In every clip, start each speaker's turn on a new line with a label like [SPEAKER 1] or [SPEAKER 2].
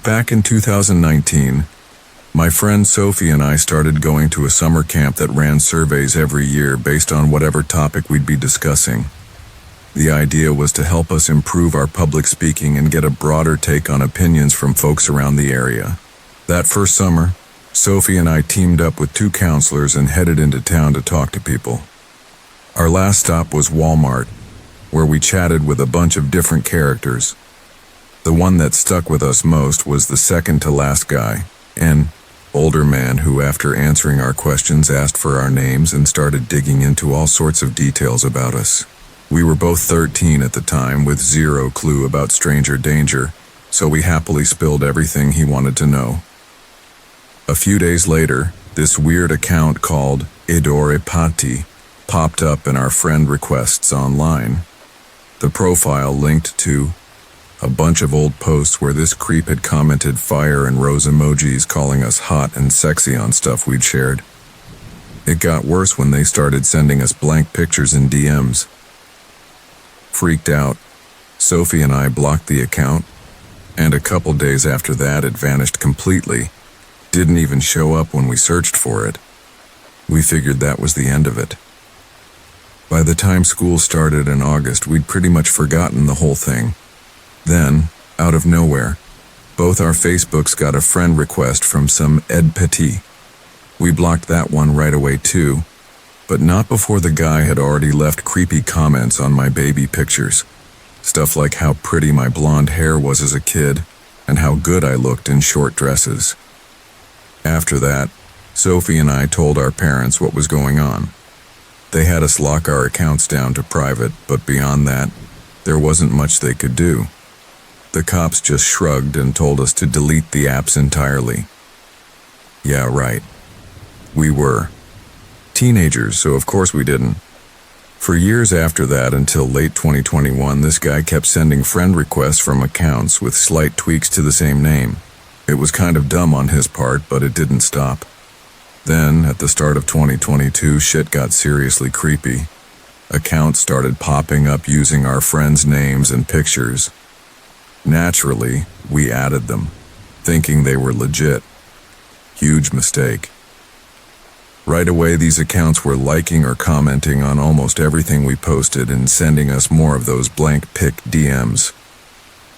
[SPEAKER 1] Back in 2019, my friend Sophie and I started going to a summer camp that ran surveys every year based on whatever topic we'd be discussing. The idea was to help us improve our public speaking and get a broader take on opinions from folks around the area. That first summer, Sophie and I teamed up with 2 counselors and headed into town to talk to people. Our last stop was Walmart, where we chatted with a bunch of different characters. The one that stuck with us most was the second to last guy, an older man who, after answering our questions, asked for our names and started digging into all sorts of details about us. We were both 13 at the time with zero clue about stranger danger, so we happily spilled everything he wanted to know. A few days later, this weird account called Edore Patti popped up in our friend requests online. The profile linked to a bunch of old posts where this creep had commented fire and rose emojis calling us hot and sexy on stuff we'd shared. It got worse when they started sending us blank pictures in DMs. Freaked out, Sophie and I blocked the account, and a couple days after that it vanished completely. Didn't even show up when we searched for it. We figured that was the end of it. By the time school started in August, we'd pretty much forgotten the whole thing. Then, out of nowhere, both our Facebooks got a friend request from some Ed Petit. We blocked that one right away too, but not before the guy had already left creepy comments on my baby pictures. Stuff like how pretty my blonde hair was as a kid, and how good I looked in short dresses. After that, Sophie and I told our parents what was going on. They had us lock our accounts down to private, but beyond that, there wasn't much they could do. The cops just shrugged and told us to delete the apps entirely. Yeah, right. We were teenagers, so of course we didn't. For years after that, until late 2021, this guy kept sending friend requests from accounts with slight tweaks to the same name. It was kind of dumb on his part, but it didn't stop. Then, at the start of 2022, shit got seriously creepy. Accounts started popping up using our friends' names and pictures. Naturally, we added them, thinking they were legit. Huge mistake. Right away, these accounts were liking or commenting on almost everything we posted and sending us more of those blank pic DMs.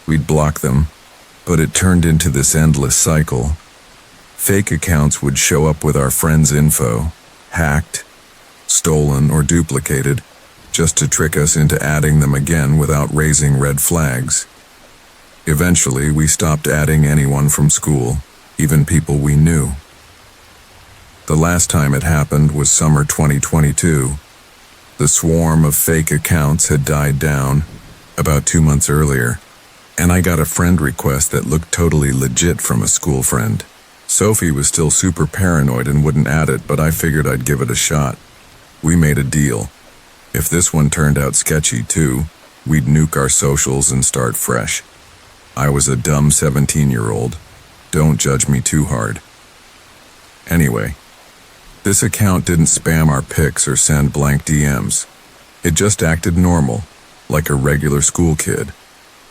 [SPEAKER 1] We'd block them, but it turned into this endless cycle. Fake accounts would show up with our friends' info, hacked, stolen, or duplicated, just to trick us into adding them again without raising red flags. Eventually, we stopped adding anyone from school, even people we knew. The last time it happened was summer 2022. The swarm of fake accounts had died down about 2 months earlier, and I got a friend request that looked totally legit from a school friend. Sophie was still super paranoid and wouldn't add it, but I figured I'd give it a shot. We made a deal. If this one turned out sketchy too, we'd nuke our socials and start fresh. I was a dumb 17-year-old. Don't judge me too hard. Anyway, this account didn't spam our pics or send blank DMs. It just acted normal, like a regular school kid.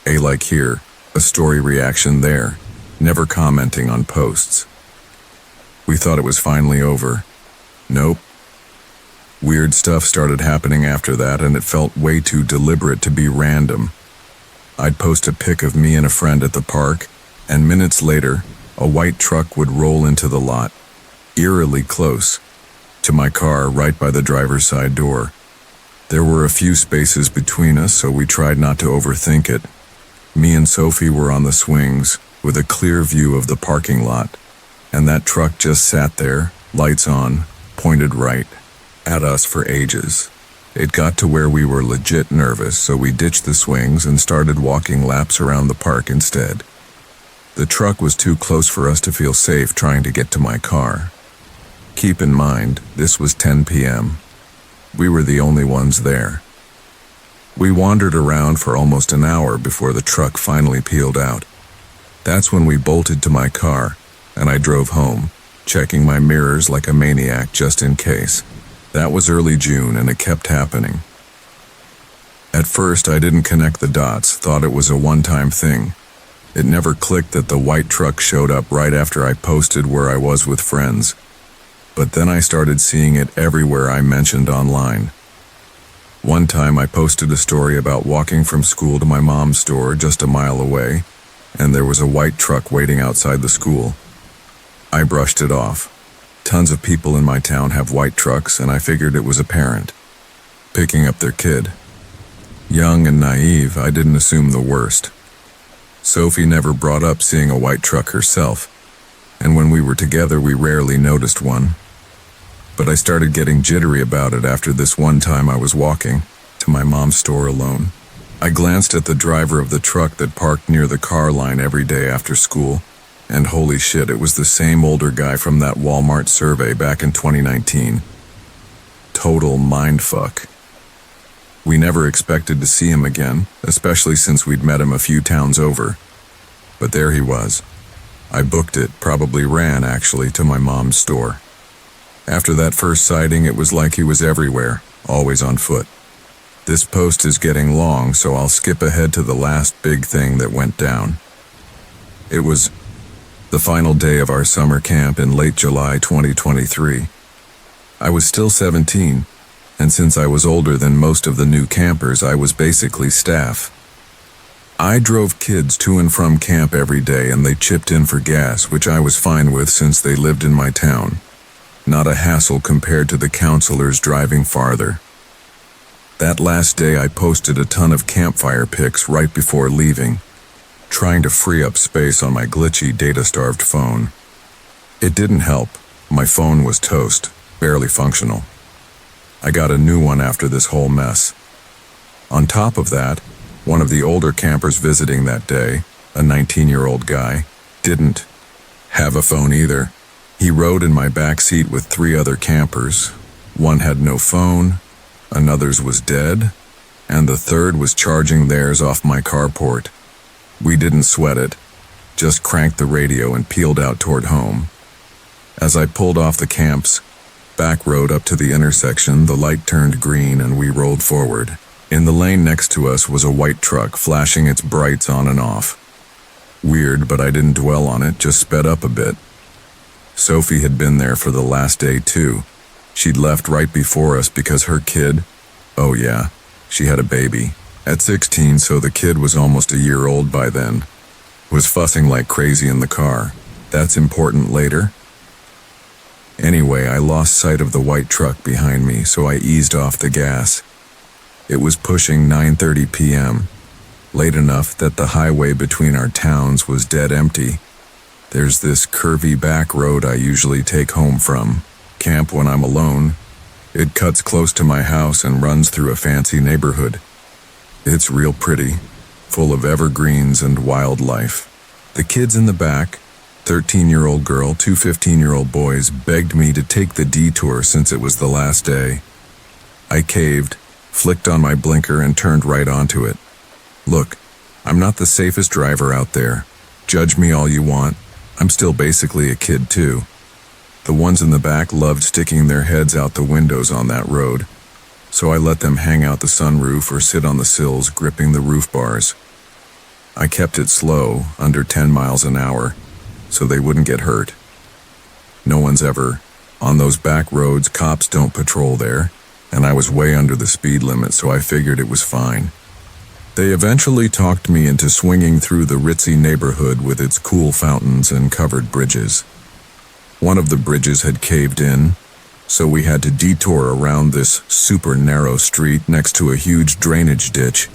[SPEAKER 1] A like here, a story reaction there, never commenting on posts. We thought it was finally over. Nope. Weird stuff started happening after that, and it felt way too deliberate to be random. I'd post a pic of me and a friend at the park, and minutes later, a white truck would roll into the lot, eerily close to my car right by the driver's side door. There were a few spaces between us, so we tried not to overthink it. Me and Sophie were on the swings, with a clear view of the parking lot, and that truck just sat there, lights on, pointed right at us for ages. It got to where we were legit nervous, so we ditched the swings and started walking laps around the park instead. The truck was too close for us to feel safe trying to get to my car. Keep in mind, this was 10 p.m. We were the only ones there. We wandered around for almost an hour before the truck finally peeled out. That's when we bolted to my car, and I drove home, checking my mirrors like a maniac just in case. That was early June, and it kept happening. At first, I didn't connect the dots, thought it was a one-time thing. It never clicked that the white truck showed up right after I posted where I was with friends. But then I started seeing it everywhere I mentioned online. One time I posted a story about walking from school to my mom's store just a mile away, and there was a white truck waiting outside the school. I brushed it off. Tons of people in my town have white trucks, and I figured it was a parent picking up their kid. Young and naive, I didn't assume the worst. Sophie never brought up seeing a white truck herself, and when we were together we rarely noticed one. But I started getting jittery about it after this one time I was walking to my mom's store alone. I glanced at the driver of the truck that parked near the car line every day after school, and holy shit, it was the same older guy from that Walmart survey back in 2019. Total mindfuck. We never expected to see him again, especially since we'd met him a few towns over. But there he was. I booked it, probably ran actually, to my mom's store. After that first sighting, it was like he was everywhere, always on foot. This post is getting long, so I'll skip ahead to the last big thing that went down. It was the final day of our summer camp in late July 2023. I was still 17, and since I was older than most of the new campers, I was basically staff. I drove kids to and from camp every day, and they chipped in for gas, which I was fine with since they lived in my town. Not a hassle compared to the counselors driving farther. That last day I posted a ton of campfire pics right before leaving, trying to free up space on my glitchy, data-starved phone. It didn't help. My phone was toast, barely functional. I got a new one after this whole mess. On top of that, one of the older campers visiting that day, a 19-year-old guy, didn't have a phone either. He rode in my back seat with 3 other campers. One had no phone, another's was dead, and the third was charging theirs off my carport. We didn't sweat it, just cranked the radio and peeled out toward home. As I pulled off the camp's back road up to the intersection, the light turned green and we rolled forward. In the lane next to us was a white truck flashing its brights on and off. Weird, but I didn't dwell on it, just sped up a bit. Sophie had been there for the last day too. She'd left right before us because her kid, oh yeah, she had a baby. At 16, so the kid was almost a year old by then, was fussing like crazy in the car. That's important later. Anyway, I lost sight of the white truck behind me, so I eased off the gas. It was pushing 9:30 p.m., late enough that the highway between our towns was dead empty. There's this curvy back road I usually take home from camp when I'm alone. It cuts close to my house and runs through a fancy neighborhood. It's real pretty, full of evergreens and wildlife. The kids in the back, 13-year-old girl, 2 15-year-old boys, begged me to take the detour since it was the last day. I caved, flicked on my blinker, and turned right onto it. Look, I'm not the safest driver out there. Judge me all you want. I'm still basically a kid too. The ones in the back loved sticking their heads out the windows on that road, so I let them hang out the sunroof or sit on the sills gripping the roof bars. I kept it slow, under 10 miles an hour, so they wouldn't get hurt. No one's ever on those back roads. Cops don't patrol there, and I was way under the speed limit, so I figured it was fine. They eventually talked me into swinging through the ritzy neighborhood with its cool fountains and covered bridges. One of the bridges had caved in, so we had to detour around this super narrow street next to a huge drainage ditch,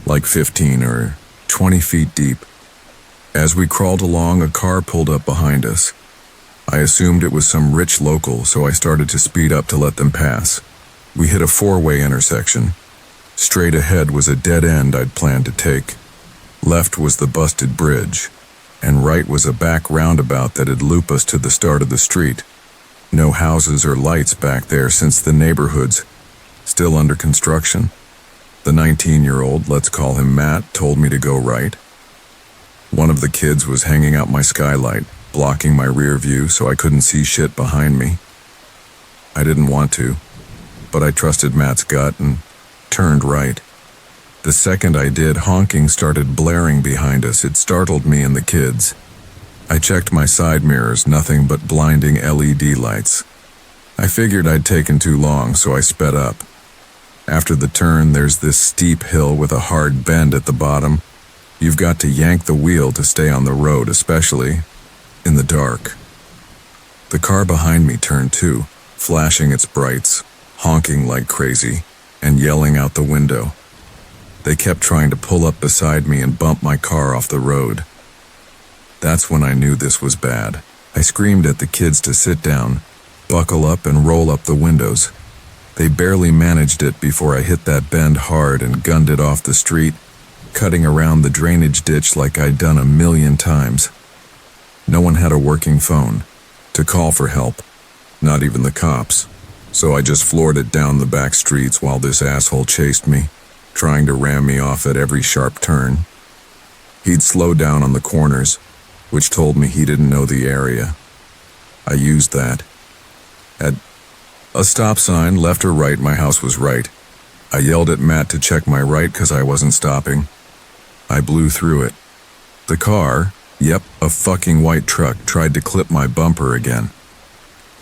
[SPEAKER 1] like 15 or 20 feet deep. As we crawled along, a car pulled up behind us. I assumed it was some rich local, so I started to speed up to let them pass. We hit a 4-way intersection. Straight ahead was a dead end I'd planned to take. Left was the busted bridge, and right was a back roundabout that'd loop us to the start of the street. No houses or lights back there since the neighborhood's still under construction. The 19-year-old, let's call him Matt, told me to go right. One of the kids was hanging out my skylight, blocking my rear view so I couldn't see shit behind me. I didn't want to, but I trusted Matt's gut and turned right. The second I did, honking started blaring behind us. It startled me and the kids. I checked my side mirrors, nothing but blinding LED lights. I figured I'd taken too long, so I sped up. After the turn, there's this steep hill with a hard bend at the bottom. You've got to yank the wheel to stay on the road, especially in the dark. The car behind me turned too, flashing its brights, honking like crazy, and yelling out the window. They kept trying to pull up beside me and bump my car off the road. That's when I knew this was bad. I screamed at the kids to sit down, buckle up, and roll up the windows. They barely managed it before I hit that bend hard and gunned it off the street, cutting around the drainage ditch like I'd done 1,000,000 times. No one had a working phone to call for help, not even the cops, so I just floored it down the back streets while this asshole chased me, trying to ram me off at every sharp turn. He'd slow down on the corners, which told me he didn't know the area. I used that. At a stop sign, left or right, my house was right. I yelled at Matt to check my right because I wasn't stopping. I blew through it. The car, yep, a fucking white truck, tried to clip my bumper again.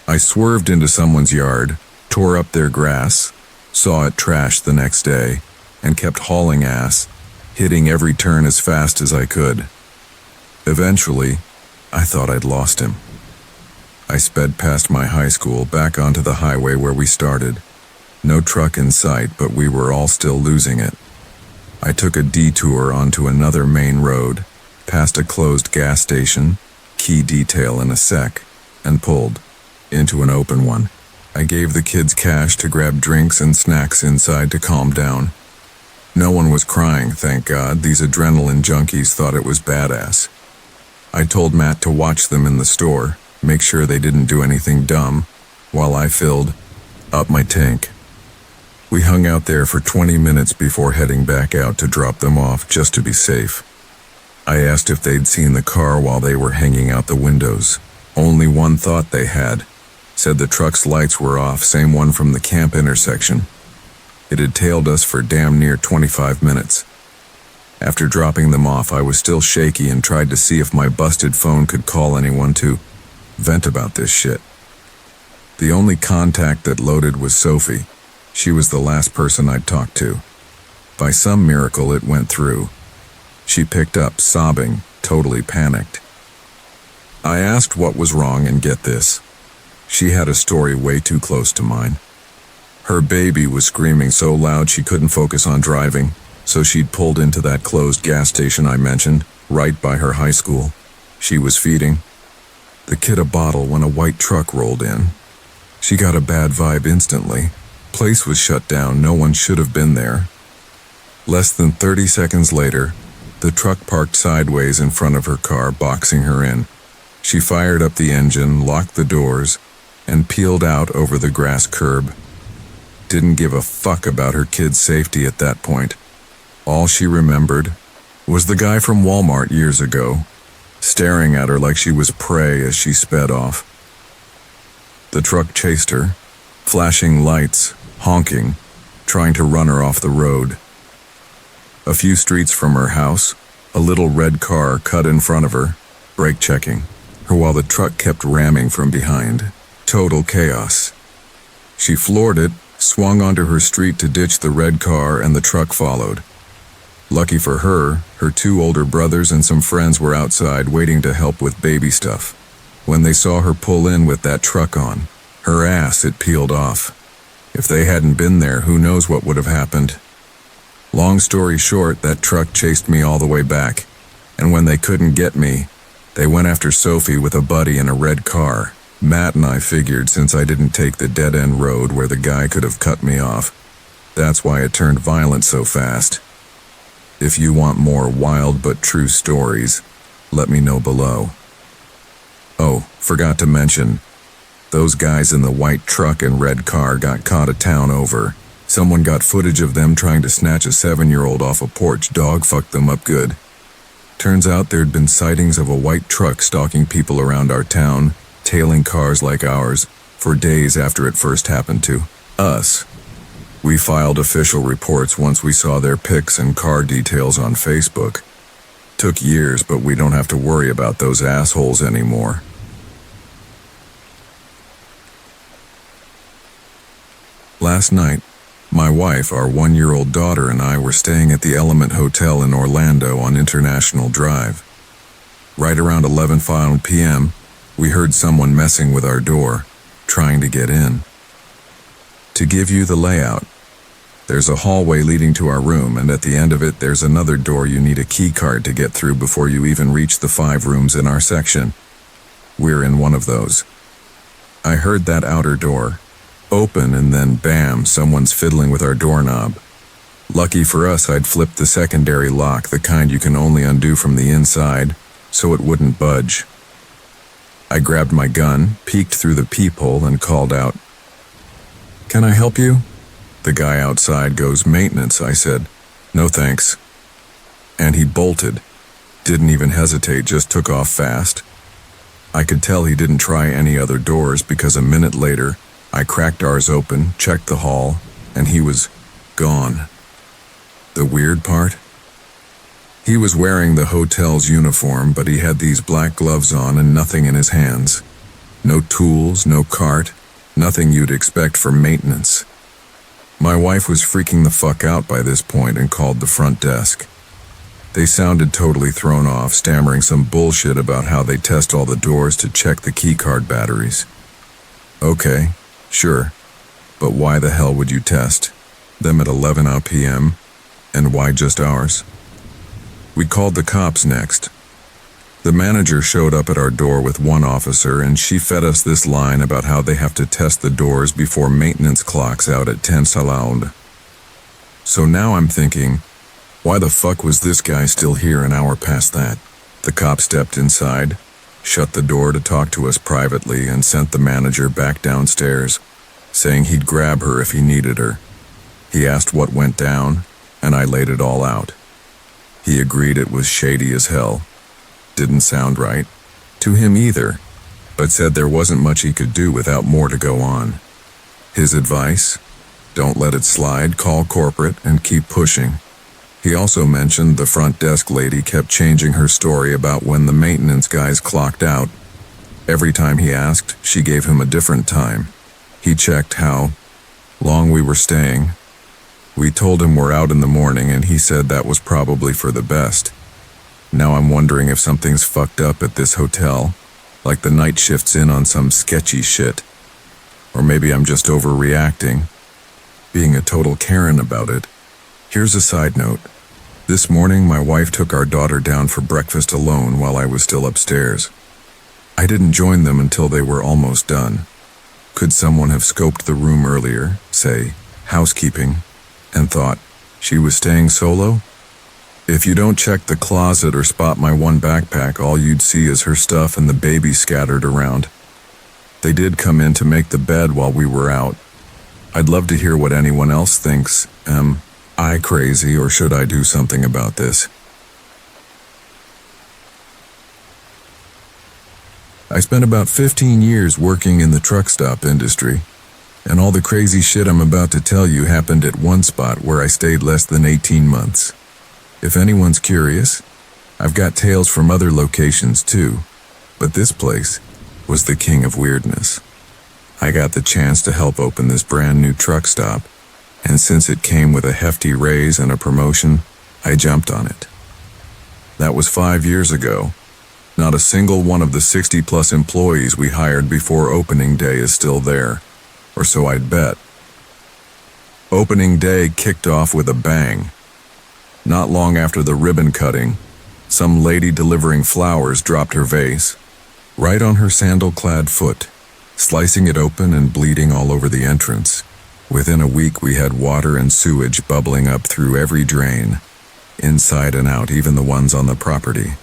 [SPEAKER 1] I swerved into someone's yard, tore up their grass, saw it trashed the next day, and kept hauling ass, hitting every turn as fast as I could. Eventually, I thought I'd lost him. I sped past my high school, back onto the highway where we started. No truck in sight, but we were all still losing it. I took a detour onto another main road, past a closed gas station, key detail in a sec, and pulled into an open one. I gave the kids cash to grab drinks and snacks inside to calm down. No one was crying, thank God. These adrenaline junkies thought it was badass. I told Matt to watch them in the store, make sure they didn't do anything dumb, while I filled up my tank. We hung out there for 20 minutes before heading back out to drop them off, just to be safe. I asked if they'd seen the car while they were hanging out the windows. Only one thought they had. Said the truck's lights were off, same one from the camp intersection. It had tailed us for damn near 25 minutes. After dropping them off, I was still shaky and tried to see if my busted phone could call anyone to vent about this shit. The only contact that loaded was Sophie. She was the last person I'd talked to. By some miracle, it went through. She picked up, sobbing, totally panicked. I asked what was wrong, and get this. She had a story way too close to mine. Her baby was screaming so loud she couldn't focus on driving, so she'd pulled into that closed gas station I mentioned, right by her high school. She was feeding the kid a bottle when a white truck rolled in. She got a bad vibe instantly. Place was shut down, no one should have been there. Less than 30 seconds later, the truck parked sideways in front of her car, boxing her in. She fired up the engine, locked the doors, and peeled out over the grass curb. Didn't give a fuck about her kid's safety at that point. All she remembered was the guy from Walmart years ago, staring at her like she was prey as she sped off. The truck chased her, flashing lights, honking, trying to run her off the road. A few streets from her house, a little red car cut in front of her, brake checking her while the truck kept ramming from behind. Total chaos. She floored it, swung onto her street to ditch the red car, and the truck followed. Lucky for her, her 2 older brothers and some friends were outside waiting to help with baby stuff. When they saw her pull in with that truck on, her ass had peeled off. If they hadn't been there, who knows what would have happened. Long story short, that truck chased me all the way back, and when they couldn't get me, they went after Sophie with a buddy in a red car. Matt and I figured since I didn't take the dead-end road where the guy could have cut me off, that's why it turned violent so fast. If you want more wild but true stories, let me know below. Oh, forgot to mention, those guys in the white truck and red car got caught a town over. Someone got footage of them trying to snatch a 7-year-old off a porch. Dog fucked them up good. Turns out there'd been sightings of a white truck stalking people around our town, tailing cars like ours, for days after it first happened to us. We filed official reports once we saw their pics and car details on Facebook. Took years, but we don't have to worry about those assholes anymore. Last night, my wife, our 1-year-old daughter, and I were staying at the Element Hotel in Orlando on International Drive. Right around 11:05 p.m., we heard someone messing with our door, trying to get in. To give you the layout, there's a hallway leading to our room, and at the end of it there's another door you need a key card to get through before you even reach the 5 rooms in our section. We're in one of those. I heard that outer door open, and then bam, someone's fiddling with our doorknob. Lucky for us, I'd flipped the secondary lock, the kind you can only undo from the inside, so it wouldn't budge. I grabbed my gun, peeked through the peephole, and called out, "Can I help you?" The guy outside goes, "Maintenance," I said. "No thanks." And he bolted. Didn't even hesitate, just took off fast. I could tell he didn't try any other doors because a minute later, I cracked ours open, checked the hall, and he was gone. The weird part? He was wearing the hotel's uniform, but he had these black gloves on and nothing in his hands. No tools, no cart, nothing you'd expect for maintenance. My wife was freaking the fuck out by this point and called the front desk. They sounded totally thrown off, stammering some bullshit about how they test all the doors to check the keycard batteries. Okay, sure, but why the hell would you test them at 11 p.m., and why just ours? We called the cops next. The manager showed up at our door with one officer, and she fed us this line about how they have to test the doors before maintenance clocks out at 10 Salaund. So now I'm thinking, why the fuck was this guy still here an hour past that? The cop stepped inside, shut the door to talk to us privately, and sent the manager back downstairs, saying he'd grab her if he needed her. He asked what went down, and I laid it all out. He agreed it was shady as hell. Didn't sound right to him either, but said there wasn't much he could do without more to go on. His advice? Don't let it slide, call corporate, and keep pushing. He also mentioned the front desk lady kept changing her story about when the maintenance guys clocked out. Every time he asked, she gave him a different time. He checked how long we were staying. We told him we're out in the morning, and he said that was probably for the best. Now I'm wondering if something's fucked up at this hotel, like the night shift's in on some sketchy shit. Or maybe I'm just overreacting, being a total Karen about it. Here's a side note. This morning, my wife took our daughter down for breakfast alone while I was still upstairs. I didn't join them until they were almost done. Could someone have scoped the room earlier, say, housekeeping, and thought she was staying solo? If you don't check the closet or spot my one backpack, all you'd see is her stuff and the baby scattered around. They did come in to make the bed while we were out. I'd love to hear what anyone else thinks. Am I crazy, or should I do something about this? I spent about 15 years working in the truck stop industry, and all the crazy shit I'm about to tell you happened at one spot where I stayed less than 18 months. If anyone's curious, I've got tales from other locations too, but this place was the king of weirdness. I got the chance to help open this brand new truck stop, and since it came with a hefty raise and a promotion, I jumped on it. That was 5 years ago. Not a single one of the 60-plus employees we hired before opening day is still there, or so I'd bet. Opening day kicked off with a bang. Not long after the ribbon cutting, some lady delivering flowers dropped her vase right on her sandal-clad foot, slicing it open and bleeding all over the entrance. Within a week, we had water and sewage bubbling up through every drain, inside and out, even the ones on the property.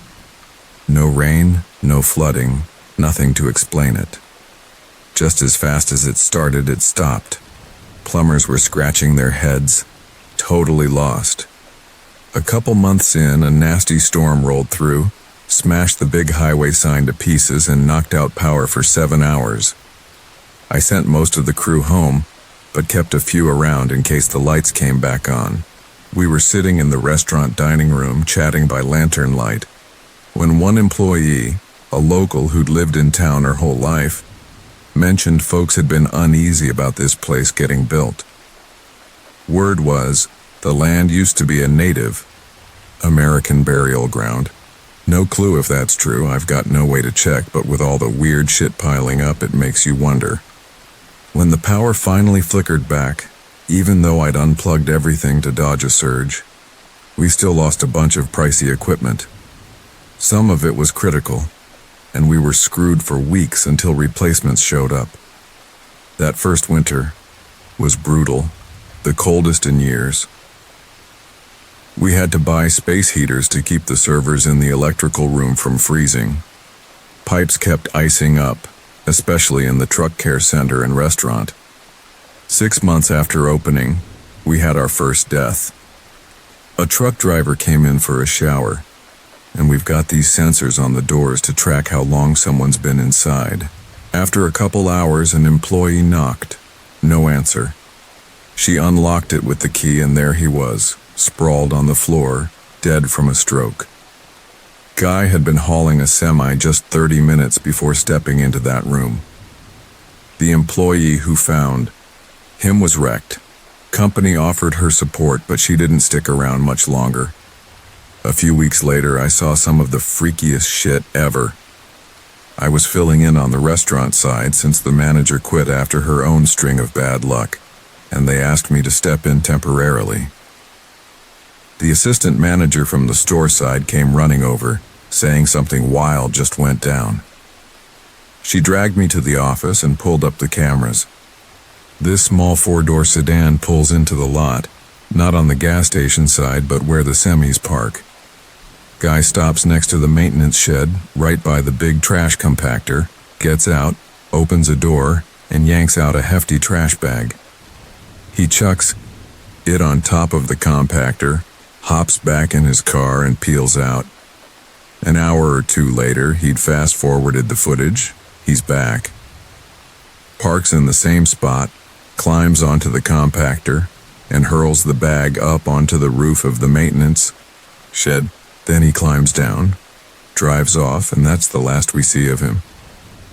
[SPEAKER 1] No rain, no flooding, nothing to explain it. Just as fast as it started, it stopped. Plumbers were scratching their heads, totally lost. A couple months in, a nasty storm rolled through, smashed the big highway sign to pieces, and knocked out power for 7 hours. I sent most of the crew home, but kept a few around in case the lights came back on. We were sitting in the restaurant dining room chatting by lantern light, when one employee, a local who'd lived in town her whole life, mentioned folks had been uneasy about this place getting built. Word was, the land used to be a native American burial ground. No clue if that's true, I've got no way to check, but with all the weird shit piling up, it makes you wonder. When the power finally flickered back, even though I'd unplugged everything to dodge a surge, we still lost a bunch of pricey equipment. Some of it was critical, and we were screwed for weeks until replacements showed up. That first winter was brutal, the coldest in years. We had to buy space heaters to keep the servers in the electrical room from freezing. Pipes kept icing up, especially in the truck care center and restaurant. 6 months after opening, we had our first death. A truck driver came in for a shower, and we've got these sensors on the doors to track how long someone's been inside. After a couple hours, an employee knocked. No answer. She unlocked it with the key, and there he was, sprawled on the floor, dead from a stroke. Guy had been hauling a semi just 30 minutes before stepping into that room. The employee who found him was wrecked. Company offered her support, but she didn't stick around much longer. A few weeks later, I saw some of the freakiest shit ever. I was filling in on the restaurant side since the manager quit after her own string of bad luck, and they asked me to step in temporarily. The assistant manager from the store side came running over, saying something wild just went down. She dragged me to the office and pulled up the cameras. This small 4-door sedan pulls into the lot, not on the gas station side, but where the semis park. Guy stops next to the maintenance shed, right by the big trash compactor, gets out, opens a door, and yanks out a hefty trash bag. He chucks it on top of the compactor, hops back in his car, and peels out. An hour or two later, he'd fast-forwarded the footage. He's back. Parks in the same spot, climbs onto the compactor, and hurls the bag up onto the roof of the maintenance shed. Then he climbs down, drives off, and that's the last we see of him.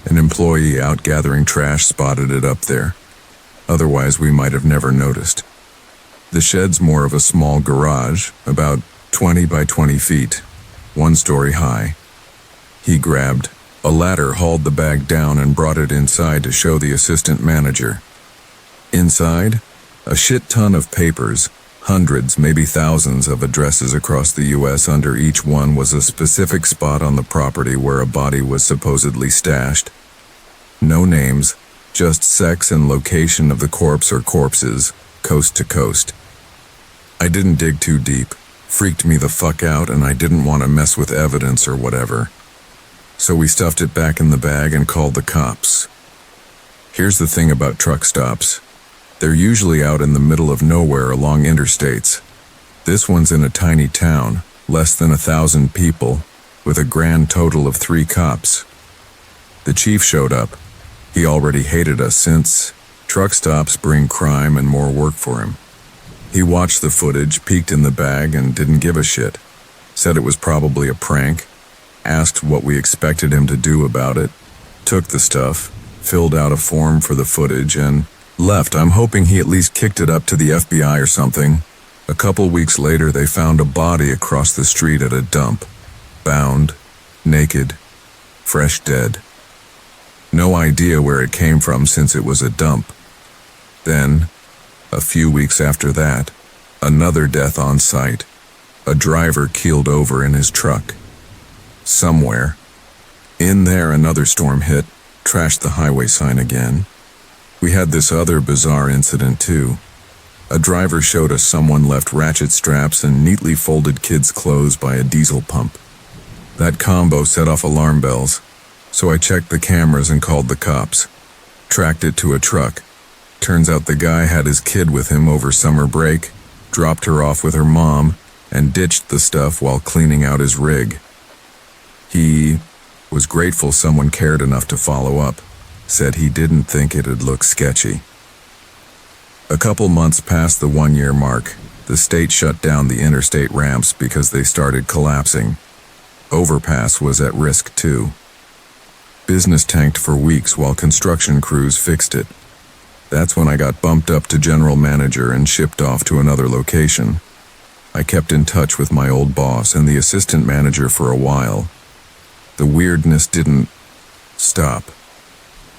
[SPEAKER 1] An employee out gathering trash spotted it up there. Otherwise, we might have never noticed. The shed's more of a small garage, about 20 by 20 feet, 1 story high. He grabbed a ladder, hauled the bag down, and brought it inside to show the assistant manager. Inside, a shit ton of papers, hundreds, maybe thousands of addresses across the U.S. Under each one was a specific spot on the property where a body was supposedly stashed. No names, just sex and location of the corpse or corpses, coast to coast. I didn't dig too deep, freaked me the fuck out, and I didn't want to mess with evidence or whatever. So we stuffed it back in the bag and called the cops. Here's the thing about truck stops. They're usually out in the middle of nowhere along interstates. This one's in a tiny town, less than 1,000 people, with a grand total of 3 cops. The chief showed up. He already hated us since truck stops bring crime and more work for him. He watched the footage, peeked in the bag, and didn't give a shit. Said it was probably a prank, asked what we expected him to do about it, took the stuff, filled out a form for the footage, and left. I'm hoping he at least kicked it up to the FBI or something. A couple weeks later, they found a body across the street at a dump. Bound, naked, fresh dead. No idea where it came from since it was a dump. Then, a few weeks after that, another death on site. A driver keeled over in his truck. Somewhere. In there, another storm hit, trashed the highway sign again. We had this other bizarre incident too. A driver showed us someone left ratchet straps and neatly folded kids' clothes by a diesel pump. That combo set off alarm bells, so I checked the cameras and called the cops. Tracked it to a truck. Turns out the guy had his kid with him over summer break, dropped her off with her mom, and ditched the stuff while cleaning out his rig. He was grateful someone cared enough to follow up. Said he didn't think it'd look sketchy. A couple months past the 1-year mark, the state shut down the interstate ramps because they started collapsing. Overpass was at risk too. Business tanked for weeks while construction crews fixed it. That's when I got bumped up to general manager and shipped off to another location. I kept in touch with my old boss and the assistant manager for a while. The weirdness didn't stop.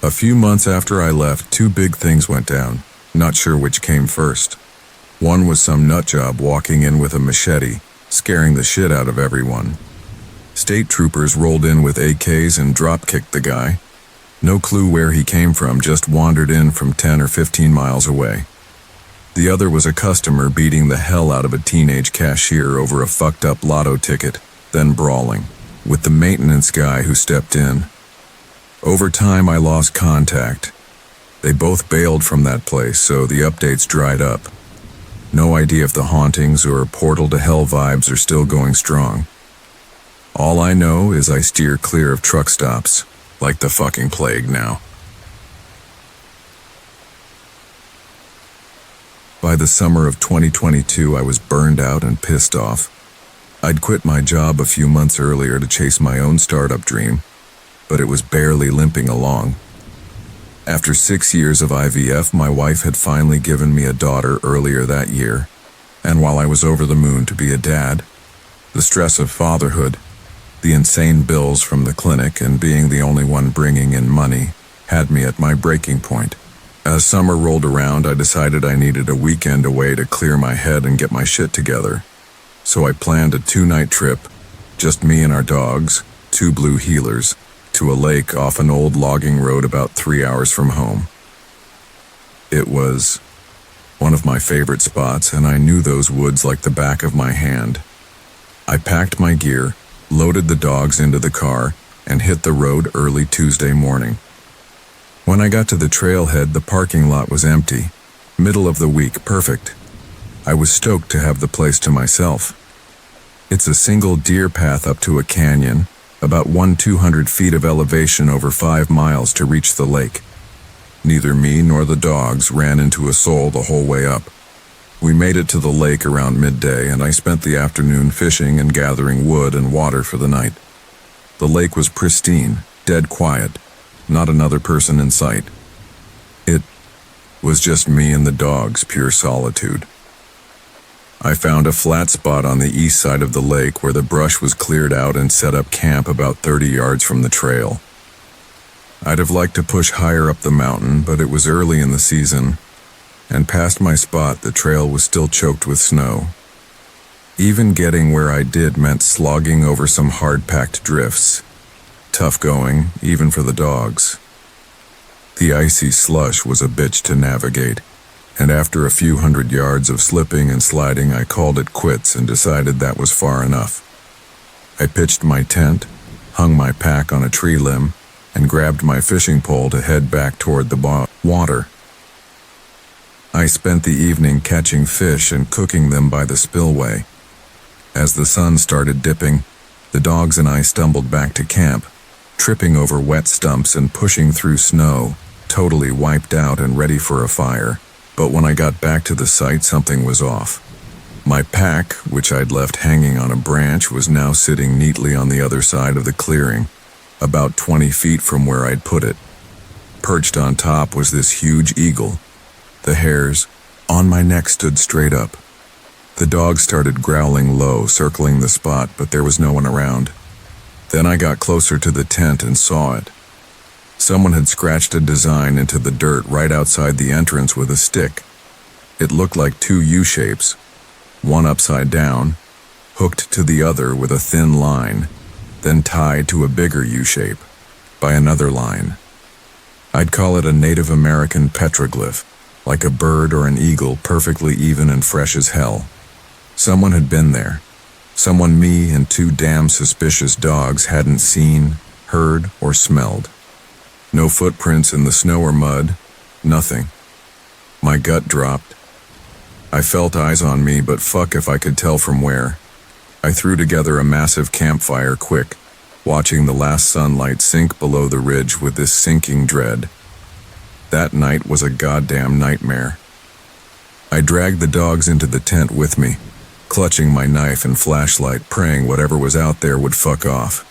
[SPEAKER 1] A few months after I left, 2 big things went down. Not sure which came first. One was some nutjob walking in with a machete, scaring the shit out of everyone. State troopers rolled in with AKs and drop-kicked the guy. No clue where he came from, just wandered in from 10 or 15 miles away. The other was a customer beating the hell out of a teenage cashier over a fucked-up lotto ticket, then brawling, with the maintenance guy who stepped in. Over time, I lost contact. They both bailed from that place, so the updates dried up. No idea if the hauntings or portal to hell vibes are still going strong. All I know is I steer clear of truck stops, like the fucking plague now. By the summer of 2022, I was burned out and pissed off. I'd quit my job a few months earlier to chase my own startup dream, but it was barely limping along. After 6 years of IVF, my wife had finally given me a daughter earlier that year, and while I was over the moon to be a dad, the stress of fatherhood, the insane bills from the clinic, and being the only one bringing in money had me at my breaking point. As summer rolled around, I decided I needed a weekend away to clear my head and get my shit together. So I planned a 2-night trip, just me and our dogs, 2 blue heelers, to a lake off an old logging road about 3 hours from home. It was one of my favorite spots, and I knew those woods like the back of my hand. I packed my gear, loaded the dogs into the car, and hit the road early Tuesday morning. When I got to the trailhead, the parking lot was empty. Middle of the week, perfect. I was stoked to have the place to myself. It's a single deer path up to a canyon, about 200 feet of elevation over 5 miles to reach the lake. Neither me nor the dogs ran into a soul the whole way up. We made it to the lake around midday, and I spent the afternoon fishing and gathering wood and water for the night. The lake was pristine, dead quiet. Not another person in sight. It was just me and the dogs, pure solitude. I found a flat spot on the east side of the lake where the brush was cleared out and set up camp about 30 yards from the trail. I'd have liked to push higher up the mountain, but it was early in the season, and past my spot the trail was still choked with snow. Even getting where I did meant slogging over some hard-packed drifts. Tough going, even for the dogs. The icy slush was a bitch to navigate, and after a few hundred yards of slipping and sliding, I called it quits and decided that was far enough. I pitched my tent, hung my pack on a tree limb, and grabbed my fishing pole to head back toward the water. I spent the evening catching fish and cooking them by the spillway. As the sun started dipping, the dogs and I stumbled back to camp, tripping over wet stumps and pushing through snow, totally wiped out and ready for a fire. But when I got back to the site, something was off. My pack, which I'd left hanging on a branch, was now sitting neatly on the other side of the clearing, about 20 feet from where I'd put it. Perched on top was this huge eagle. The hairs on my neck stood straight up. The dog started growling low, circling the spot, but there was no one around. Then I got closer to the tent and saw it. Someone had scratched a design into the dirt right outside the entrance with a stick. It looked like 2 U-shapes, one upside down, hooked to the other with a thin line, then tied to a bigger U-shape by another line. I'd call it a Native American petroglyph, like a bird or an eagle, perfectly even and fresh as hell. Someone had been there. Someone me and 2 damn suspicious dogs hadn't seen, heard, or smelled. No footprints in the snow or mud, nothing. My gut dropped. I felt eyes on me, but fuck if I could tell from where. I threw together a massive campfire quick, watching the last sunlight sink below the ridge with this sinking dread. That night was a goddamn nightmare. I dragged the dogs into the tent with me, clutching my knife and flashlight, praying whatever was out there would fuck off.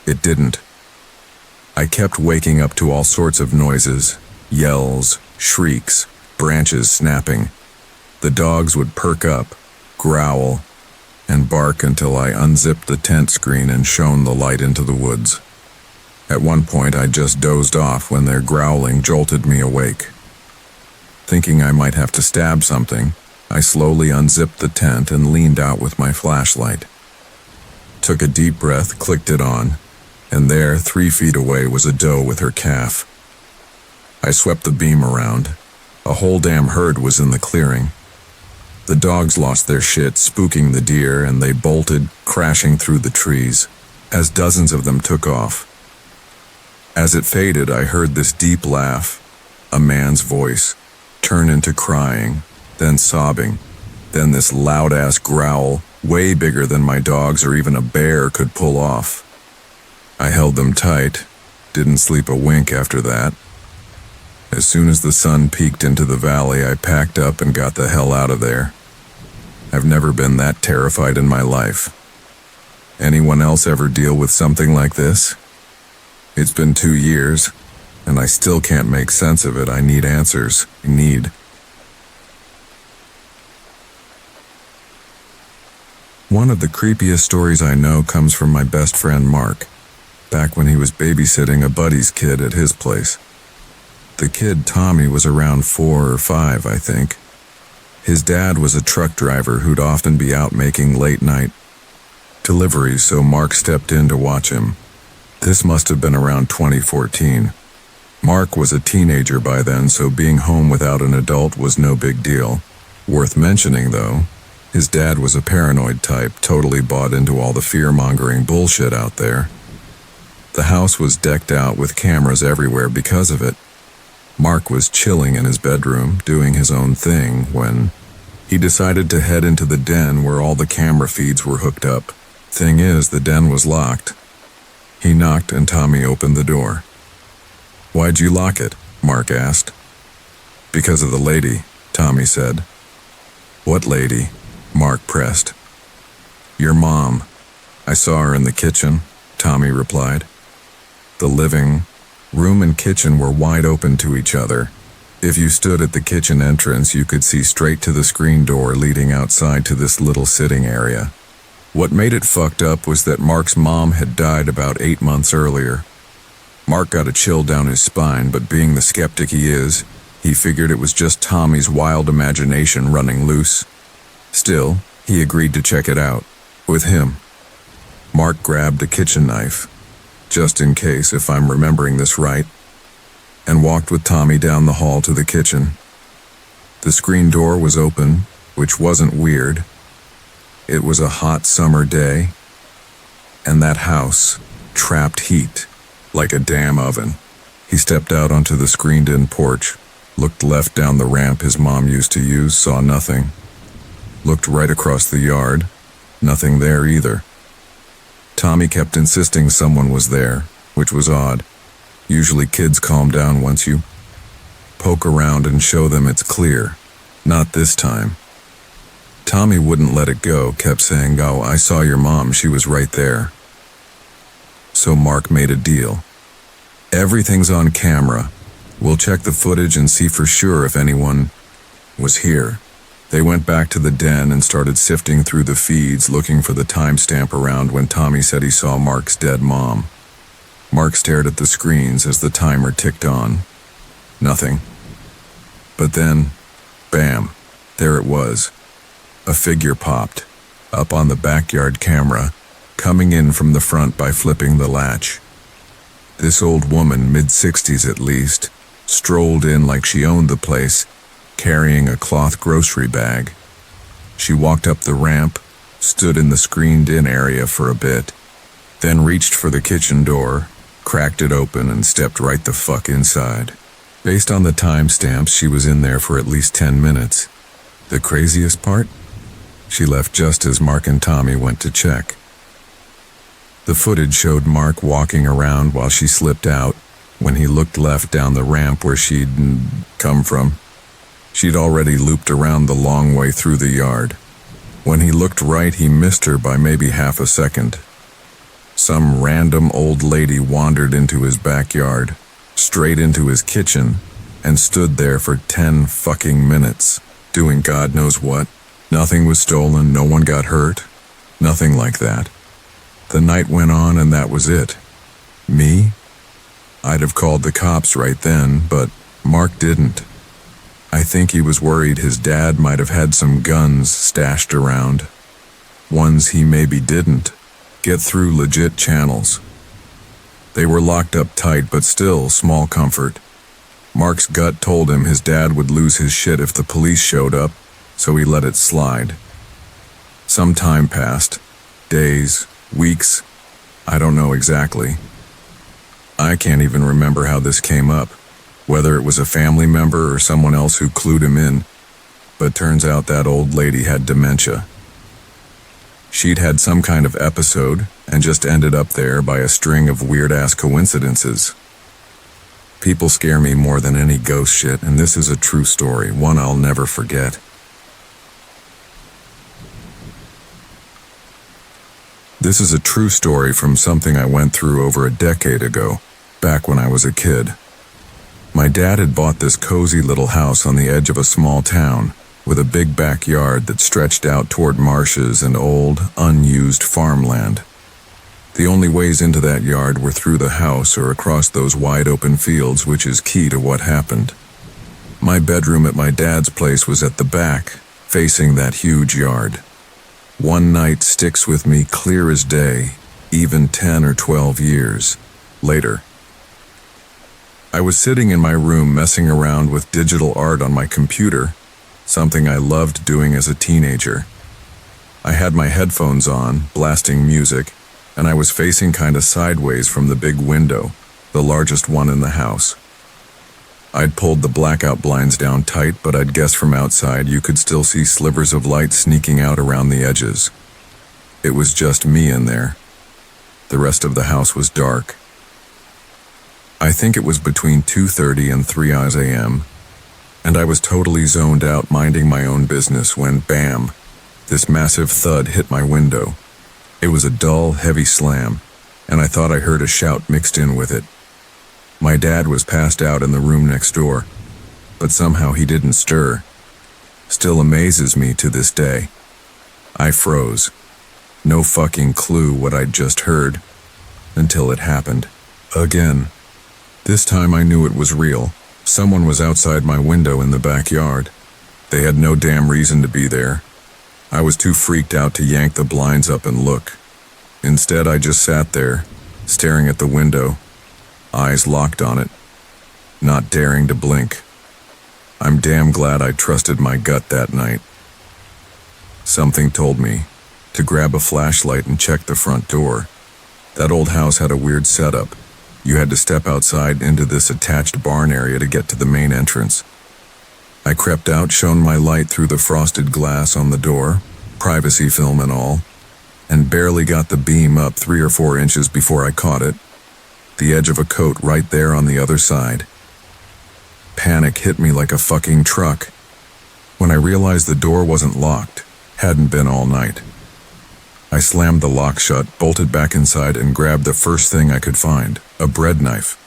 [SPEAKER 1] It didn't. I kept waking up to all sorts of noises, yells, shrieks, branches snapping. The dogs would perk up, growl, and bark until I unzipped the tent screen and shone the light into the woods. At one point, I just dozed off when their growling jolted me awake. Thinking I might have to stab something, I slowly unzipped the tent and leaned out with my flashlight. Took a deep breath, clicked it on, and there, 3 feet away, was a doe with her calf. I swept the beam around. A whole damn herd was in the clearing. The dogs lost their shit, spooking the deer, and they bolted, crashing through the trees, as dozens of them took off. As it faded, I heard this deep laugh, a man's voice, turn into crying, then sobbing, then this loud-ass growl, way bigger than my dogs or even a bear could pull off. I held them tight, didn't sleep a wink after that. As soon as the sun peeked into the valley, I packed up and got the hell out of there. I've never been that terrified in my life. Anyone else ever deal with something like this? It's been 2 years, and I still can't make sense of it. I need answers. One of the creepiest stories I know comes from my best friend Mark, back when he was babysitting a buddy's kid at his place. The kid, Tommy, was around 4 or 5, I think. His dad was a truck driver who'd often be out making late-night deliveries, so Mark stepped in to watch him. This must have been around 2014. Mark was a teenager by then, so being home without an adult was no big deal. Worth mentioning, though, his dad was a paranoid type, totally bought into all the fear-mongering bullshit out there. The house was decked out with cameras everywhere because of it. Mark was chilling in his bedroom, doing his own thing, when he decided to head into the den where all the camera feeds were hooked up. Thing is, the den was locked. He knocked and Tommy opened the door. "Why'd you lock it?" Mark asked. "Because of the lady," Tommy said. "What lady?" Mark pressed. "Your mom. I saw her in the kitchen," Tommy replied. The living room and kitchen were wide open to each other. If you stood at the kitchen entrance, you could see straight to the screen door leading outside to this little sitting area. What made it fucked up was that Mark's mom had died about 8 months earlier. Mark got a chill down his spine, but being the skeptic he is, he figured it was just Tommy's wild imagination running loose. Still, he agreed to check it out. With him. Mark grabbed a kitchen knife, just in case, if I'm remembering this right, and walked with Tommy down the hall to the kitchen. The screen door was open, which wasn't weird. It was a hot summer day, and that house trapped heat like a damn oven. He stepped out onto the screened-in porch, looked left down the ramp his mom used to use, saw nothing. Looked right across the yard, nothing there either. Tommy kept insisting someone was there, which was odd. Usually kids calm down once you poke around and show them it's clear. Not this time. Tommy wouldn't let it go, kept saying, "Oh, I saw your mom, she was right there." So Mark made a deal. "Everything's on camera. We'll check the footage and see for sure if anyone was here." They went back to the den and started sifting through the feeds, looking for the timestamp around when Tommy said he saw Mark's dead mom. Mark stared at the screens as the timer ticked on. Nothing. But then, bam, there it was. A figure popped, up on the backyard camera, coming in from the front by flipping the latch. This old woman, mid-60s at least, strolled in like she owned the place, carrying a cloth grocery bag. She walked up the ramp, stood in the screened-in area for a bit, then reached for the kitchen door, cracked it open, and stepped right the fuck inside. Based on the timestamps, she was in there for at least 10 minutes. The craziest part? She left just as Mark and Tommy went to check. The footage showed Mark walking around while she slipped out. When he looked left down the ramp where she'd come from, She'd already looped around the long way through the yard. When he looked right, he missed her by maybe half a second. Some random old lady wandered into his backyard, straight into his kitchen, and stood there for 10 fucking minutes, doing God knows what. Nothing was stolen, no one got hurt, nothing like that. The night went on and that was it. Me? I'd have called the cops right then, but Mark didn't. I think he was worried his dad might have had some guns stashed around. Ones he maybe didn't get through legit channels. They were locked up tight, but still small comfort. Mark's gut told him his dad would lose his shit if the police showed up, so he let it slide. Some time passed. Days, weeks, I don't know exactly. I can't even remember how this came up, whether it was a family member or someone else who clued him in, but turns out that old lady had dementia. She'd had some kind of episode and just ended up there by a string of weird-ass coincidences. People scare me more than any ghost shit, and this is a true story, one I'll never forget. This is a true story from something I went through over a decade ago, back when I was a kid. My dad had bought this cozy little house on the edge of a small town, with a big backyard that stretched out toward marshes and old, unused farmland. The only ways into that yard were through the house or across those wide-open fields, which is key to what happened. My bedroom at my dad's place was at the back, facing that huge yard. One night sticks with me clear as day, even 10 or 12 years later. I was sitting in my room messing around with digital art on my computer, something I loved doing as a teenager. I had my headphones on, blasting music, and I was facing kinda sideways from the big window, the largest one in the house. I'd pulled the blackout blinds down tight, but I'd guess from outside you could still see slivers of light sneaking out around the edges. It was just me in there. The rest of the house was dark. I think it was between 2:30 and 3 a.m., and I was totally zoned out minding my own business when, bam, this massive thud hit my window. It was a dull, heavy slam, and I thought I heard a shout mixed in with it. My dad was passed out in the room next door, but somehow he didn't stir. Still amazes me to this day. I froze. No fucking clue what I'd just heard, until it happened. Again. This time I knew it was real. Someone was outside my window in the backyard. They had no damn reason to be there. I was too freaked out to yank the blinds up and look. Instead, I just sat there, staring at the window, eyes locked on it, not daring to blink. I'm damn glad I trusted my gut that night. Something told me to grab a flashlight and check the front door. That old house had a weird setup. You had to step outside into this attached barn area to get to the main entrance. I crept out, shone my light through the frosted glass on the door, privacy film and all, and barely got the beam up 3 or 4 inches before I caught it. The edge of a coat right there on the other side. Panic hit me like a fucking truck. When I realized the door wasn't locked, hadn't been all night. I slammed the lock shut, bolted back inside, and grabbed the first thing I could find, a bread knife.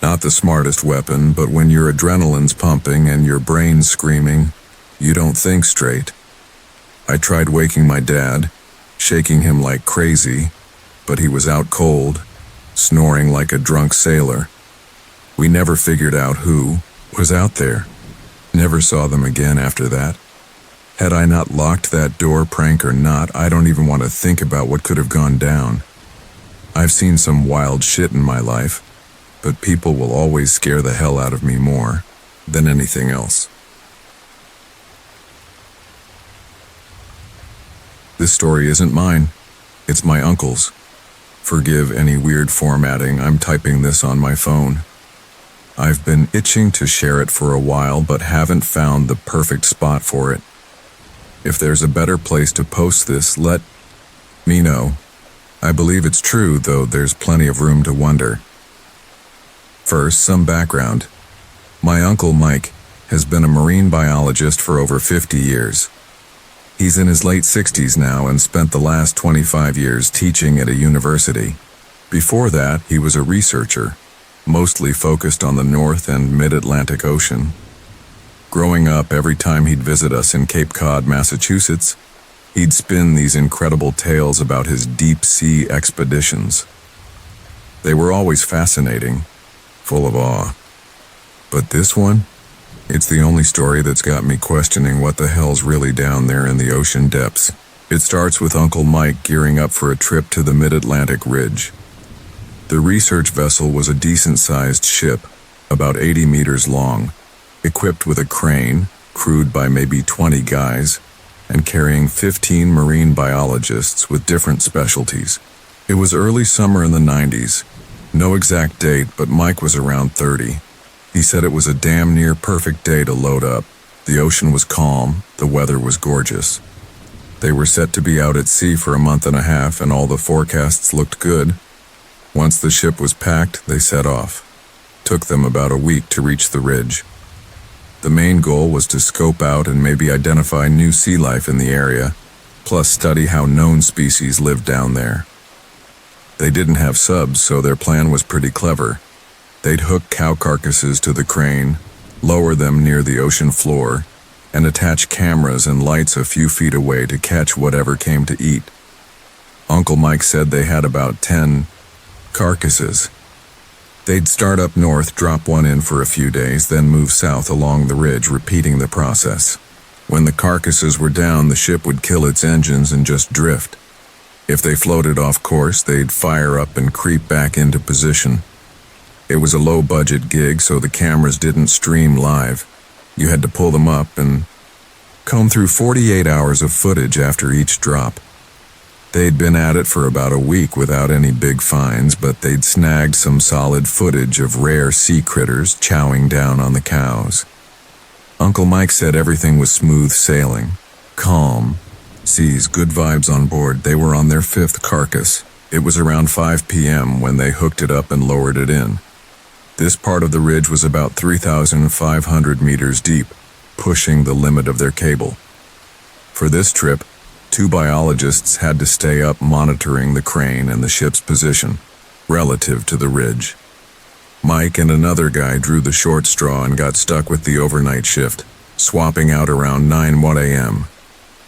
[SPEAKER 1] Not the smartest weapon, but when your adrenaline's pumping and your brain's screaming, you don't think straight. I tried waking my dad, shaking him like crazy, but he was out cold, snoring like a drunk sailor. We never figured out who was out there. Never saw them again after that. Had I not locked that door, prank or not, I don't even want to think about what could have gone down. I've seen some wild shit in my life, but people will always scare the hell out of me more than anything else. This story isn't mine. It's my uncle's. Forgive any weird formatting, I'm typing this on my phone. I've been itching to share it for a while, but haven't found the perfect spot for it. If there's a better place to post this, let me know. I believe it's true, though there's plenty of room to wonder. First, some background. My Uncle Mike has been a marine biologist for over 50 years. He's in his late 60s now and spent the last 25 years teaching at a university. Before that, he was a researcher, mostly focused on the North and Mid-Atlantic Ocean. Growing up, every time he'd visit us in Cape Cod, Massachusetts, he'd spin these incredible tales about his deep-sea expeditions. They were always fascinating, full of awe. But this one? It's the only story that's got me questioning what the hell's really down there in the ocean depths. It starts with Uncle Mike gearing up for a trip to the Mid-Atlantic Ridge. The research vessel was a decent-sized ship, about 80 meters long, equipped with a crane, crewed by maybe 20 guys, and carrying 15 marine biologists with different specialties. It was early summer in the 90s. No exact date, but Mike was around 30. He said it was a damn near perfect day to load up. The ocean was calm, the weather was gorgeous. They were set to be out at sea for a month and a half, and all the forecasts looked good. Once the ship was packed, they set off. Took them about a week to reach the ridge. The main goal was to scope out and maybe identify new sea life in the area, plus study how known species lived down there. They didn't have subs, so their plan was pretty clever. They'd hook cow carcasses to the crane, lower them near the ocean floor, and attach cameras and lights a few feet away to catch whatever came to eat. Uncle Mike said they had about 10 carcasses. They'd start up north, drop one in for a few days, then move south along the ridge, repeating the process. When the carcasses were down, the ship would kill its engines and just drift. If they floated off course, they'd fire up and creep back into position. It was a low-budget gig, so the cameras didn't stream live. You had to pull them up and comb through 48 hours of footage after each drop. They'd been at it for about a week without any big finds, but they'd snagged some solid footage of rare sea critters chowing down on the cows. Uncle Mike said everything was smooth sailing, calm, seas, good vibes on board. They were on their 5th carcass. It was around 5 p.m. when they hooked it up and lowered it in. This part of the ridge was about 3,500 meters deep, pushing the limit of their cable. For this trip, 2 biologists had to stay up monitoring the crane and the ship's position, relative to the ridge. Mike and another guy drew the short straw and got stuck with the overnight shift, swapping out around 9 a.m.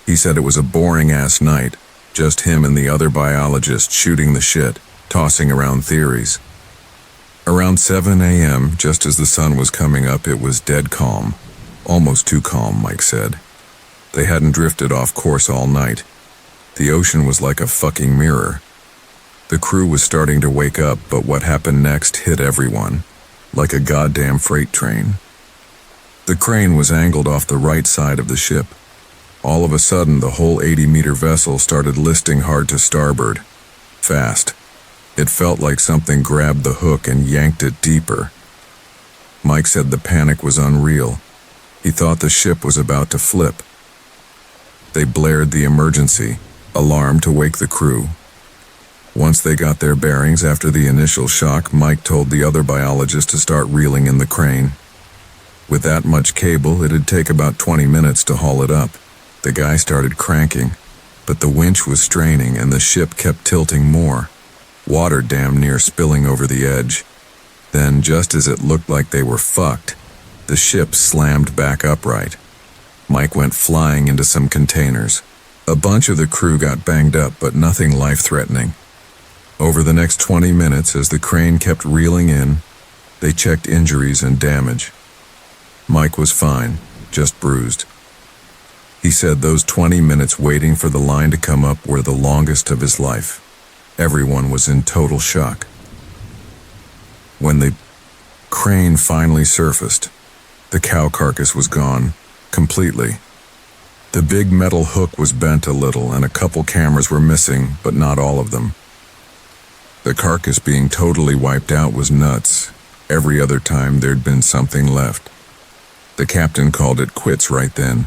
[SPEAKER 1] He said it was a boring-ass night, just him and the other biologist shooting the shit, tossing around theories. Around 7 a.m., just as the sun was coming up, it was dead calm. Almost too calm, Mike said. They hadn't drifted off course all night. The ocean was like a fucking mirror. The crew was starting to wake up, but what happened next hit everyone, like a goddamn freight train. The crane was angled off the right side of the ship. All of a sudden, the whole 80-meter vessel started listing hard to starboard. Fast. It felt like something grabbed the hook and yanked it deeper. Mike said the panic was unreal. He thought the ship was about to flip. They blared the emergency alarm to wake the crew. Once they got their bearings after the initial shock, Mike told the other biologist to start reeling in the crane. With that much cable, it'd take about 20 minutes to haul it up. The guy started cranking, but the winch was straining and the ship kept tilting more. Water damn near spilling over the edge. Then, just as it looked like they were fucked, the ship slammed back upright. Mike went flying into some containers. A bunch of the crew got banged up, but nothing life-threatening. Over the next 20 minutes, as the crane kept reeling in, they checked injuries and damage. Mike was fine, just bruised. He said those 20 minutes waiting for the line to come up were the longest of his life. Everyone was in total shock. When the crane finally surfaced, the cow carcass was gone, completely. The big metal hook was bent a little and a couple cameras were missing, but not all of them. The carcass being totally wiped out was nuts. Every other time there'd been something left. The captain called it quits right then,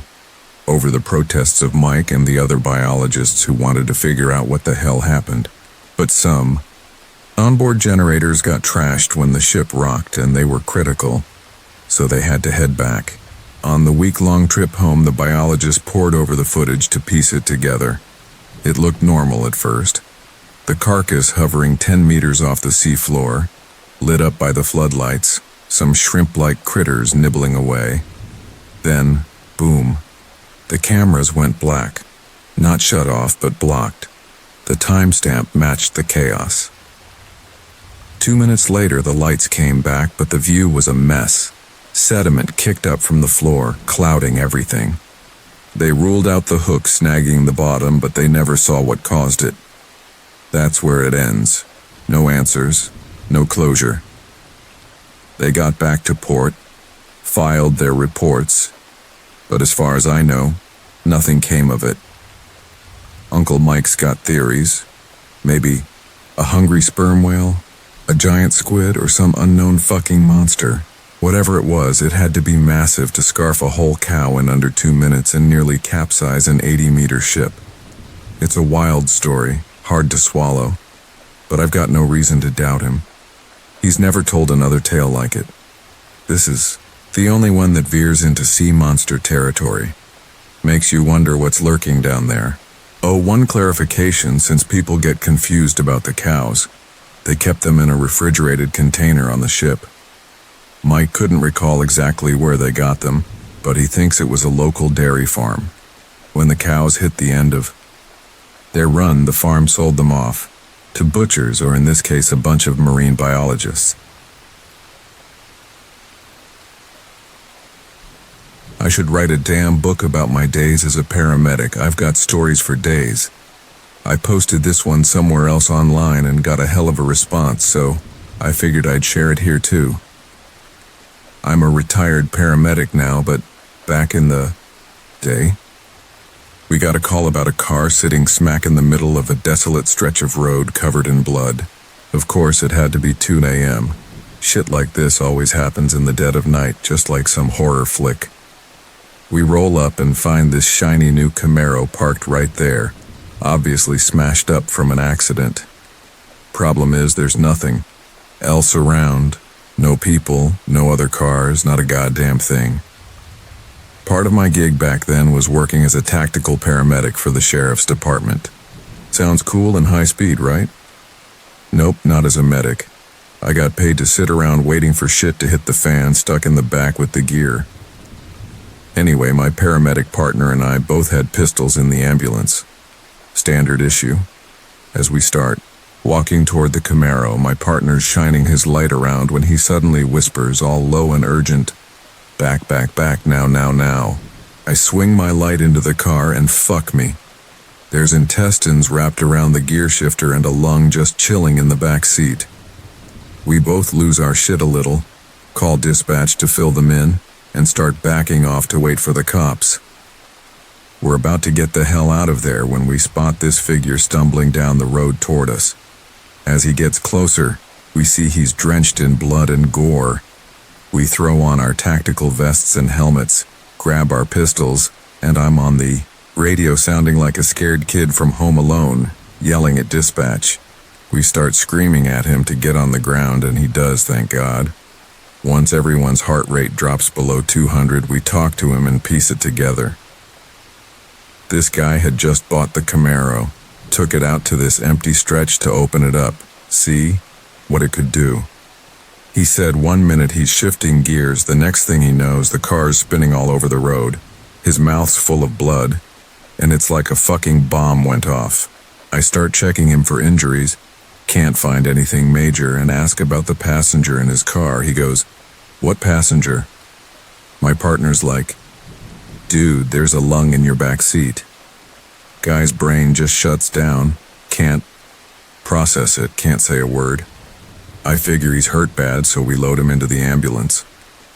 [SPEAKER 1] over the protests of Mike and the other biologists who wanted to figure out what the hell happened. But some onboard generators got trashed when the ship rocked and they were critical, so they had to head back. On the week-long trip home, the biologist pored over the footage to piece it together. It looked normal at first. The carcass hovering 10 meters off the seafloor, lit up by the floodlights, some shrimp-like critters nibbling away. Then, boom, the cameras went black. Not shut off, but blocked. The timestamp matched the chaos. 2 minutes later, the lights came back, but the view was a mess. Sediment kicked up from the floor, clouding everything. They ruled out the hook snagging the bottom, but they never saw what caused it. That's where it ends. No answers, no closure. They got back to port, filed their reports, but as far as I know, nothing came of it. Uncle Mike's got theories. Maybe a hungry sperm whale, a giant squid, or some unknown fucking monster. Whatever it was, it had to be massive to scarf a whole cow in under 2 minutes and nearly capsize an 80-meter ship. It's a wild story, hard to swallow, but I've got no reason to doubt him. He's never told another tale like it. This is the only one that veers into sea monster territory. Makes you wonder what's lurking down there. Oh, one clarification, since people get confused about the cows. They kept them in a refrigerated container on the ship. Mike couldn't recall exactly where they got them, but he thinks it was a local dairy farm. When the cows hit the end of their run, the farm sold them off to butchers, or in this case, a bunch of marine biologists. I should write a damn book about my days as a paramedic. I've got stories for days. I posted this one somewhere else online and got a hell of a response, so I figured I'd share it here too. I'm a retired paramedic now, but back in the day, we got a call about a car sitting smack in the middle of a desolate stretch of road covered in blood. Of course, it had to be 2 a.m. Shit like this always happens in the dead of night, just like some horror flick. We roll up and find this shiny new Camaro parked right there, obviously smashed up from an accident. Problem is, there's nothing else around. No people, no other cars, not a goddamn thing. Part of my gig back then was working as a tactical paramedic for the sheriff's department. Sounds cool and high speed, right? Nope, not as a medic. I got paid to sit around waiting for shit to hit the fan, stuck in the back with the gear. Anyway, my paramedic partner and I both had pistols in the ambulance. Standard issue. As we start walking toward the Camaro, my partner's shining his light around when he suddenly whispers, all low and urgent, "Back, back, back, now, now, now." I swing my light into the car and fuck me. There's intestines wrapped around the gear shifter and a lung just chilling in the back seat. We both lose our shit a little, call dispatch to fill them in, and start backing off to wait for the cops. We're about to get the hell out of there when we spot this figure stumbling down the road toward us. As he gets closer, we see he's drenched in blood and gore. We throw on our tactical vests and helmets, grab our pistols, and I'm on the radio sounding like a scared kid from Home Alone, yelling at dispatch. We start screaming at him to get on the ground, and he does, thank God. Once everyone's heart rate drops below 200, we talk to him and piece it together. This guy had just bought the Camaro, took it out to this empty stretch to open it up, see what it could do. He said 1 minute he's shifting gears, the next thing he knows, the car's spinning all over the road. His mouth's full of blood, and it's like a fucking bomb went off. I start checking him for injuries, can't find anything major, and ask about the passenger in his car. He goes, "What passenger?" My partner's like, "Dude, there's a lung in your back seat." Guy's brain just shuts down, can't process it, can't say a word. I figure he's hurt bad, so we load him into the ambulance.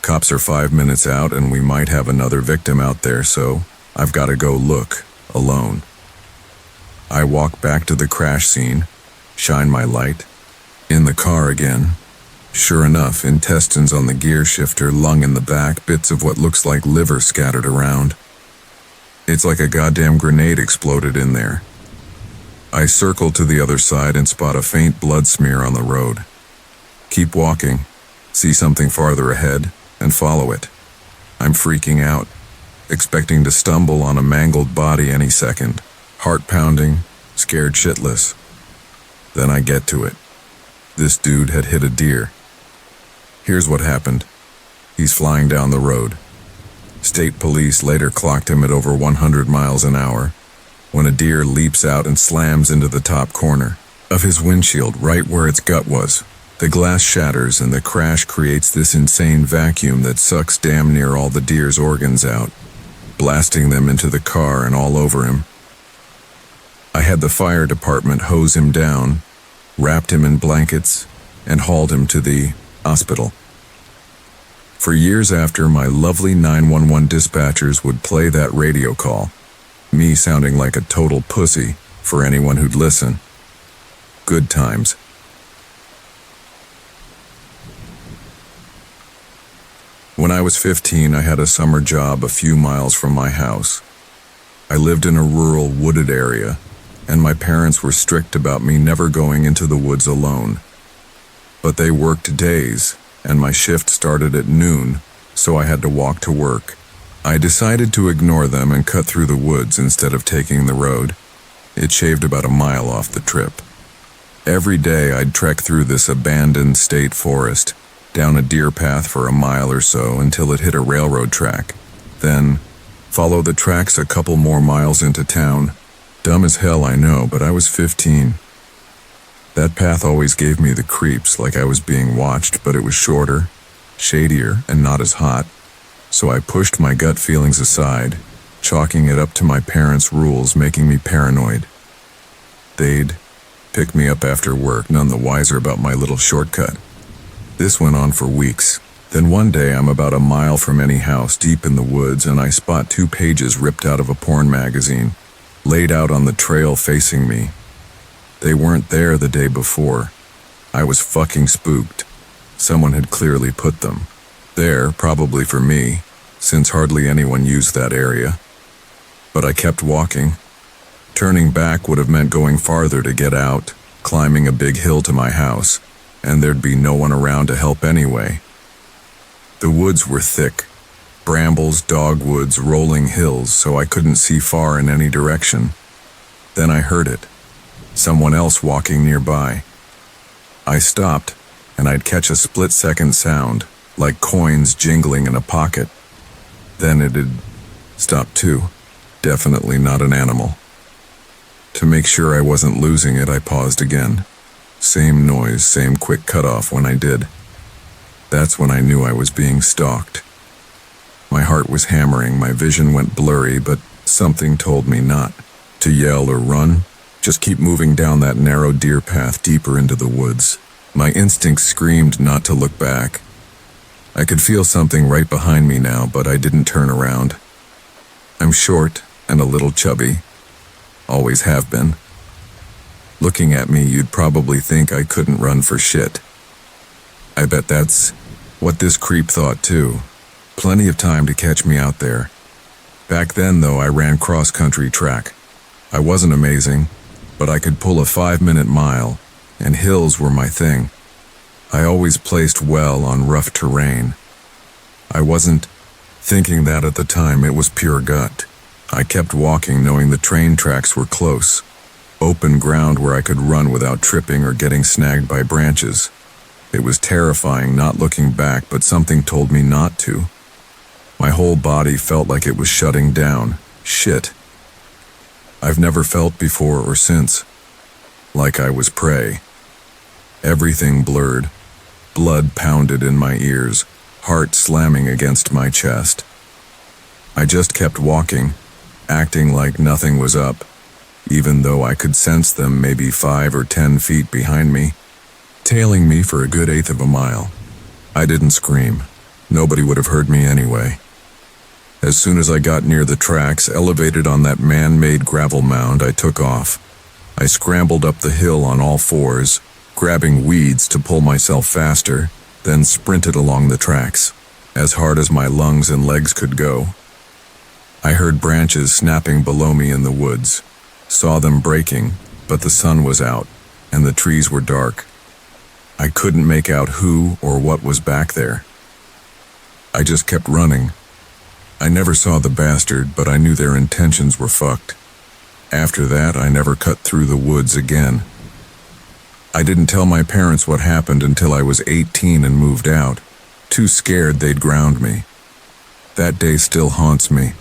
[SPEAKER 1] Cops are 5 minutes out, and we might have another victim out there, so I've got to go look, alone. I walk back to the crash scene, shine my light. In the car again. Sure enough, intestines on the gear shifter, lung in the back, bits of what looks like liver scattered around. It's like a goddamn grenade exploded in there. I circle to the other side and spot a faint blood smear on the road. Keep walking, see something farther ahead, and follow it. I'm freaking out, expecting to stumble on a mangled body any second, heart pounding, scared shitless. Then I get to it. This dude had hit a deer. Here's what happened. He's flying down the road. State police later clocked him at over 100 miles an hour when a deer leaps out and slams into the top corner of his windshield right where its gut was. The glass shatters and the crash creates this insane vacuum that sucks damn near all the deer's organs out, blasting them into the car and all over him. I had the fire department hose him down, wrapped him in blankets, and hauled him to the hospital. For years after, my lovely 911 dispatchers would play that radio call, me sounding like a total pussy for anyone who'd listen. Good times. When I was 15, I had a summer job a few miles from my house. I lived in a rural, wooded area, and my parents were strict about me never going into the woods alone. But they worked days, and my shift started at noon, so I had to walk to work. I decided to ignore them and cut through the woods instead of taking the road. It shaved about a mile off the trip. Every day I'd trek through this abandoned state forest, down a deer path for a mile or so until it hit a railroad track. Then, follow the tracks a couple more miles into town. Dumb as hell, I know, but I was 15. That path always gave me the creeps, like I was being watched, but it was shorter, shadier, and not as hot. So I pushed my gut feelings aside, chalking it up to my parents' rules, making me paranoid. They'd pick me up after work, none the wiser about my little shortcut. This went on for weeks. Then one day I'm about a mile from any house deep in the woods and I spot 2 pages ripped out of a porn magazine, laid out on the trail facing me. They weren't there the day before. I was fucking spooked. Someone had clearly put them there, probably for me, since hardly anyone used that area. But I kept walking. Turning back would have meant going farther to get out, climbing a big hill to my house, and there'd be no one around to help anyway. The woods were thick, brambles, dogwoods, rolling hills, so I couldn't see far in any direction. Then I heard it. Someone else walking nearby. I stopped, and I'd catch a split-second sound, like coins jingling in a pocket. Then it'd stop too. Definitely not an animal. To make sure I wasn't losing it, I paused again. Same noise, same quick cutoff when I did. That's when I knew I was being stalked. My heart was hammering, my vision went blurry, but something told me not to yell or run. Just keep moving down that narrow deer path deeper into the woods. My instincts screamed not to look back. I could feel something right behind me now, but I didn't turn around. I'm short and a little chubby. Always have been. Looking at me, you'd probably think I couldn't run for shit. I bet that's what this creep thought too. Plenty of time to catch me out there. Back then, though, I ran cross-country track. I wasn't amazing, but I could pull a 5-minute mile, and hills were my thing. I always placed well on rough terrain. I wasn't thinking that at the time, it was pure gut. I kept walking knowing the train tracks were close. Open ground where I could run without tripping or getting snagged by branches. It was terrifying not looking back, but something told me not to. My whole body felt like it was shutting down. Shit. I've never felt before or since. Like I was prey. Everything blurred. Blood pounded in my ears, heart slamming against my chest. I just kept walking, acting like nothing was up, even though I could sense them maybe 5 or 10 feet behind me, tailing me for a good 1/8 of a mile. I didn't scream. Nobody would have heard me anyway. As soon as I got near the tracks, elevated on that man-made gravel mound, I took off. I scrambled up the hill on all fours, grabbing weeds to pull myself faster, then sprinted along the tracks, as hard as my lungs and legs could go. I heard branches snapping below me in the woods, saw them breaking, but the sun was out, and the trees were dark. I couldn't make out who or what was back there. I just kept running, I never saw the bastard, but I knew their intentions were fucked. After that, I never cut through the woods again. I didn't tell my parents what happened until I was 18 and moved out, too scared they'd ground me. That day still haunts me.